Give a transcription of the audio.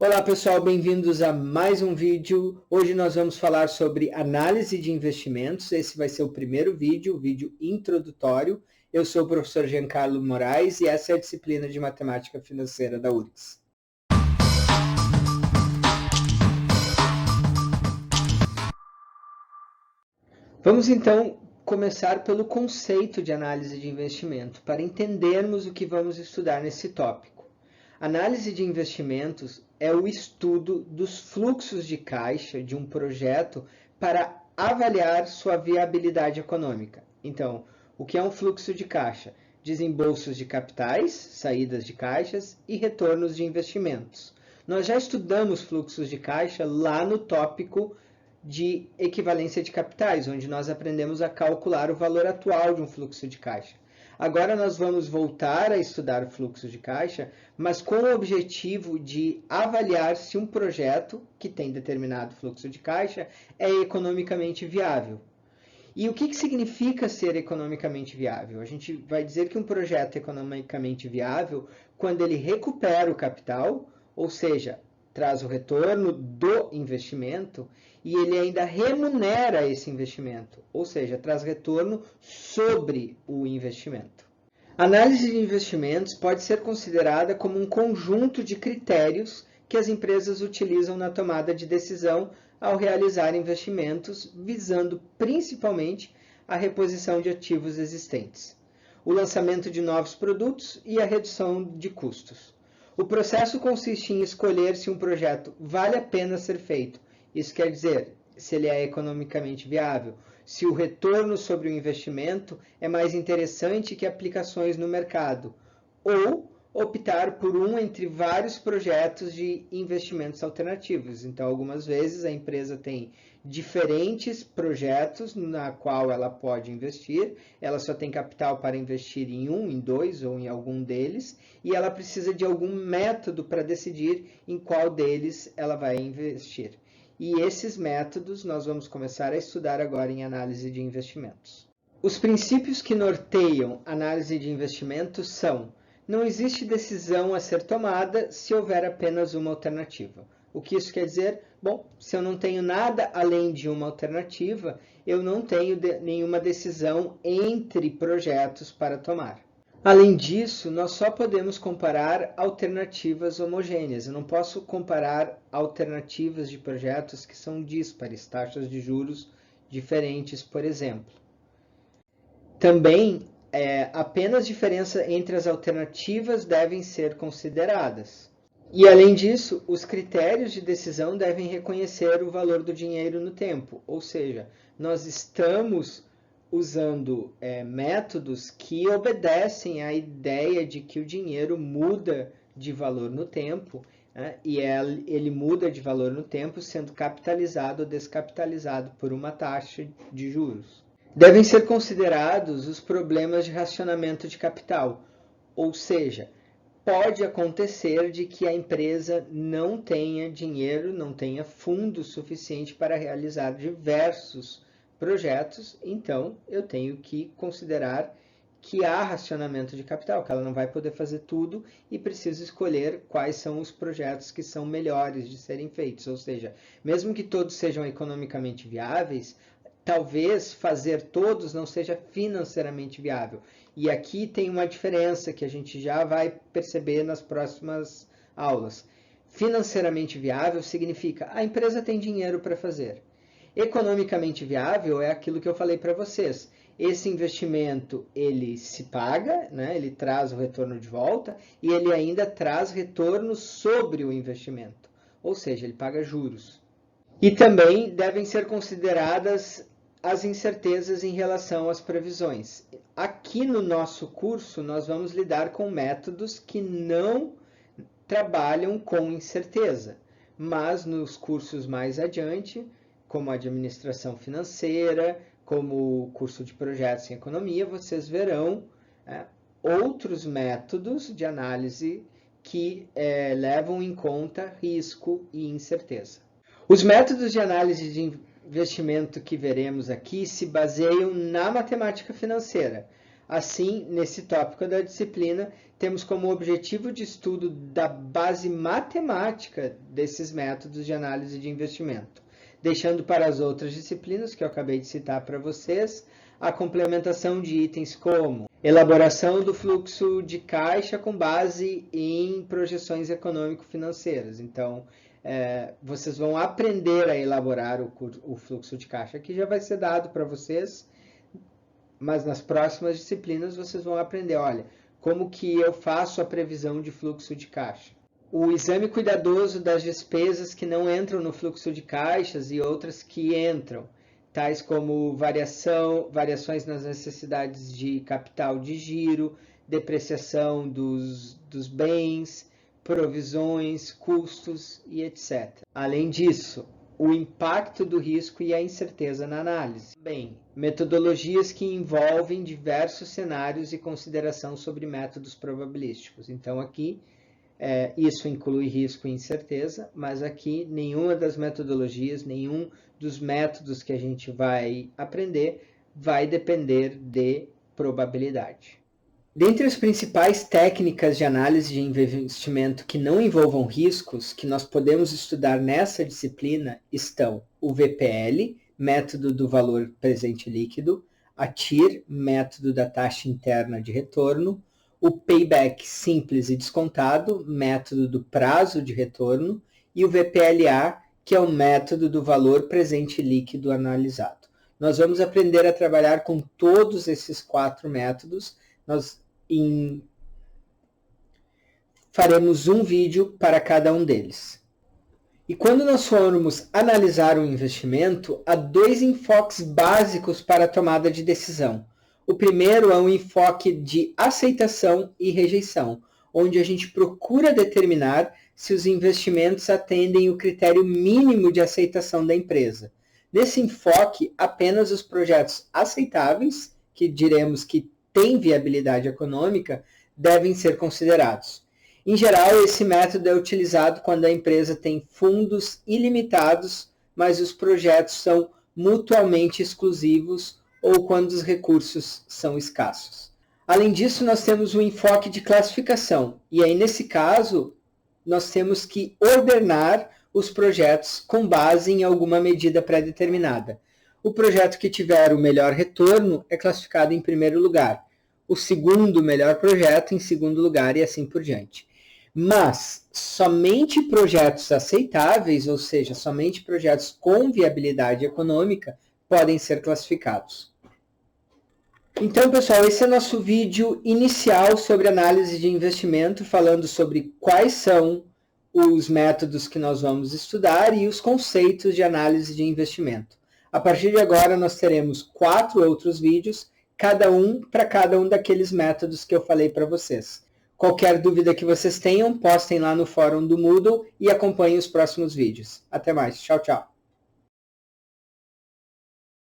Olá pessoal, bem-vindos a mais um vídeo. Hoje nós vamos falar sobre análise de investimentos. Esse vai ser o primeiro vídeo, o vídeo introdutório. Eu sou o professor Giancarlo Moraes e essa é a disciplina de Matemática Financeira da URGS. Vamos então começar pelo conceito de análise de investimento, para entendermos o que vamos estudar nesse tópico. Análise de investimentos é o estudo dos fluxos de caixa de um projeto para avaliar sua viabilidade econômica. Então, o que é um fluxo de caixa? Desembolsos de capitais, saídas de caixas e retornos de investimentos. Nós já estudamos fluxos de caixa lá no tópico de equivalência de capitais, onde nós aprendemos a calcular o valor atual de um fluxo de caixa. Agora nós vamos voltar a estudar o fluxo de caixa, mas com o objetivo de avaliar se um projeto que tem determinado fluxo de caixa é economicamente viável. E o que significa ser economicamente viável? A gente vai dizer que um projeto é economicamente viável quando ele recupera o capital, ou seja, traz o retorno do investimento e ele ainda remunera esse investimento, ou seja, traz retorno sobre o investimento. A análise de investimentos pode ser considerada como um conjunto de critérios que as empresas utilizam na tomada de decisão ao realizar investimentos, visando principalmente a reposição de ativos existentes, o lançamento de novos produtos e a redução de custos. O processo consiste em escolher se um projeto vale a pena ser feito. Isso quer dizer, se ele é economicamente viável, se o retorno sobre o investimento é mais interessante que aplicações no mercado, ou optar por um entre vários projetos de investimentos alternativos. Então, algumas vezes a empresa tem diferentes projetos na qual ela pode investir, ela só tem capital para investir em um, em dois ou em algum deles, e ela precisa de algum método para decidir em qual deles ela vai investir. E esses métodos nós vamos começar a estudar agora em análise de investimentos. Os princípios que norteiam análise de investimentos são: não existe decisão a ser tomada se houver apenas uma alternativa. O que isso quer dizer? Bom, se eu não tenho nada além de uma alternativa, eu não tenho nenhuma decisão entre projetos para tomar. Além disso, nós só podemos comparar alternativas homogêneas. Eu não posso comparar alternativas de projetos que são díspares, taxas de juros diferentes, por exemplo. Também, apenas diferença entre as alternativas devem ser consideradas. E, além disso, os critérios de decisão devem reconhecer o valor do dinheiro no tempo. Ou seja, nós estamos usando métodos que obedecem à ideia de que o dinheiro muda de valor no tempo, né? E ele muda de valor no tempo sendo capitalizado ou descapitalizado por uma taxa de juros. Devem ser considerados os problemas de racionamento de capital, ou seja, pode acontecer de que a empresa não tenha dinheiro, não tenha fundo suficiente para realizar diversos projetos, então eu tenho que considerar que há racionamento de capital, que ela não vai poder fazer tudo e precisa escolher quais são os projetos que são melhores de serem feitos. Ou seja, mesmo que todos sejam economicamente viáveis, talvez fazer todos não seja financeiramente viável. E aqui tem uma diferença que a gente já vai perceber nas próximas aulas. Financeiramente viável significa a empresa tem dinheiro para fazer. Economicamente viável é aquilo que eu falei para vocês. Esse investimento ele se paga, né? Ele traz o retorno de volta e ele ainda traz retorno sobre o investimento, ou seja, ele paga juros. E também devem ser consideradas as incertezas em relação às previsões. Aqui no nosso curso, nós vamos lidar com métodos que não trabalham com incerteza, mas nos cursos mais adiante, como administração financeira, como o curso de projetos em economia, vocês verão outros métodos de análise que levam em conta risco e incerteza. Os métodos de análise de investimento que veremos aqui se baseiam na matemática financeira. Assim, nesse tópico da disciplina, temos como objetivo de estudo da base matemática desses métodos de análise de investimento, deixando para as outras disciplinas que eu acabei de citar para vocês, a complementação de itens como elaboração do fluxo de caixa com base em projeções econômico-financeiras. Então, vocês vão aprender a elaborar o fluxo de caixa, que já vai ser dado para vocês, mas nas próximas disciplinas vocês vão aprender, olha, como que eu faço a previsão de fluxo de caixa. O exame cuidadoso das despesas que não entram no fluxo de caixas e outras que entram, tais como variações nas necessidades de capital de giro, depreciação dos bens, provisões, custos e etc. Além disso, o impacto do risco e a incerteza na análise. Bem, metodologias que envolvem diversos cenários e consideração sobre métodos probabilísticos. Então aqui, isso inclui risco e incerteza, mas aqui nenhuma das metodologias, nenhum dos métodos que a gente vai aprender vai depender de probabilidade. Dentre as principais técnicas de análise de investimento que não envolvam riscos, que nós podemos estudar nessa disciplina, estão o VPL, método do valor presente líquido, a TIR, método da taxa interna de retorno, o payback simples e descontado, método do prazo de retorno, e o VPLA, que é o método do valor presente líquido analisado. Nós vamos aprender a trabalhar com todos esses 4 métodos. Nós faremos um vídeo para cada um deles. E quando nós formos analisar um investimento, há 2 enfoques básicos para a tomada de decisão. O primeiro é um enfoque de aceitação e rejeição, onde a gente procura determinar se os investimentos atendem o critério mínimo de aceitação da empresa. Nesse enfoque, apenas os projetos aceitáveis, que diremos que têm viabilidade econômica, devem ser considerados. Em geral, esse método é utilizado quando a empresa tem fundos ilimitados, mas os projetos são mutuamente exclusivos ou quando os recursos são escassos. Além disso, nós temos o enfoque de classificação, e aí nesse caso, nós temos que ordenar os projetos com base em alguma medida pré-determinada. O projeto que tiver o melhor retorno é classificado em primeiro lugar, o segundo melhor projeto em segundo lugar e assim por diante. Mas somente projetos aceitáveis, ou seja, somente projetos com viabilidade econômica, podem ser classificados. Então, pessoal, esse é nosso vídeo inicial sobre análise de investimento, falando sobre quais são os métodos que nós vamos estudar e os conceitos de análise de investimento. A partir de agora, nós teremos 4 outros vídeos, para cada um daqueles métodos que eu falei para vocês. Qualquer dúvida que vocês tenham, postem lá no fórum do Moodle e acompanhem os próximos vídeos. Até mais. Tchau, tchau.